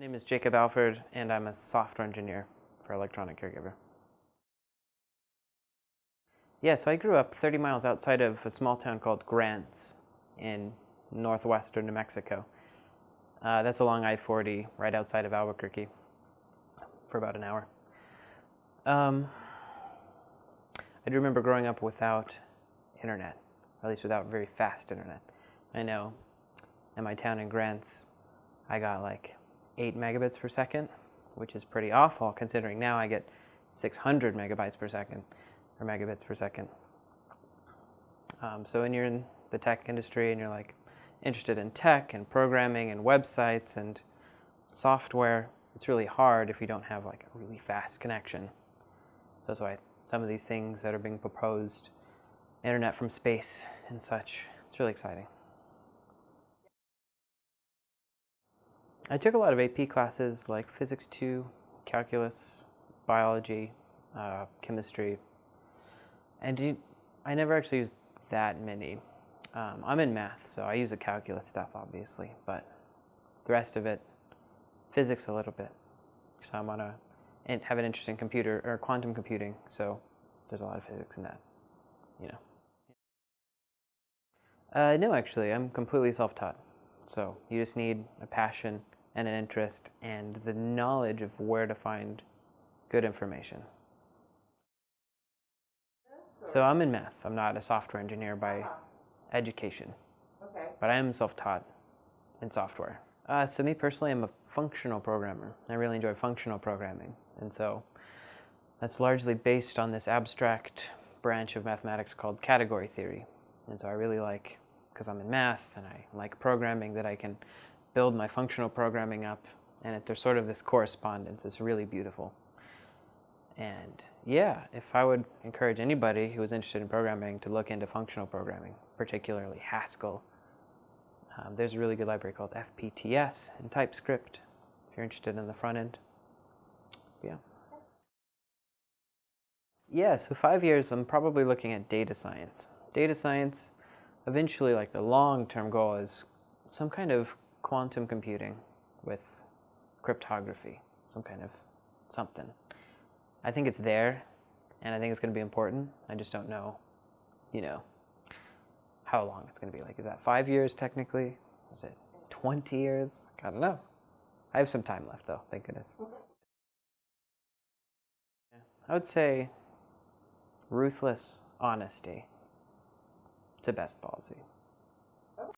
My name is Jacob Alford, and I'm a software engineer for Electronic Caregiver. Yeah, so I grew up 30 miles outside of a small town called Grants in northwestern New Mexico. That's along I-40, right outside of Albuquerque, for about an hour. I do remember growing up without internet, or at least without very fast internet. I know in my town in Grants, I got like 8 megabits per second, which is pretty awful considering now I get 600 megabytes per second, or megabits per second. So when you're in the tech industry and you're like interested in tech and programming and websites and software, it's really hard if you don't have like a really fast connection. So that's why some of these things that are being proposed, internet from space and such, it's really exciting. I took a lot of AP classes like Physics 2, Calculus, Biology, Chemistry, and I never actually used that many. I'm in math, so I use the calculus stuff, obviously, but the rest of it, physics a little bit. So I'm on have an interest in computer or quantum computing, so there's a lot of physics in that, you know. No, actually, I'm completely self-taught. So you just need a passion and an interest and the knowledge of where to find good information. So I'm in math. I'm not a software engineer by education, but I am self-taught in software. So me personally, I'm a functional programmer. I really enjoy functional programming, and so that's largely based on this abstract branch of mathematics called category theory. And so I really like, because I'm in math and I like programming, that I can build my functional programming up, and there's sort of this correspondence. It's really beautiful. And yeah, if I would encourage anybody who is interested in programming to look into functional programming, particularly Haskell, there's a really good library called FPTS and TypeScript if you're interested in the front end. Yeah. Yeah, so 5 years, I'm probably looking at data science. Data science, eventually, like the long-term goal is some kind of quantum computing with cryptography, some kind of something. I think it's there, and I think it's going to be important. I just don't know, how long it's going to be. Like, is that 5 years technically? Is it 20 years? I don't know. I have some time left, though, thank goodness. I would say ruthless honesty. It's the best policy.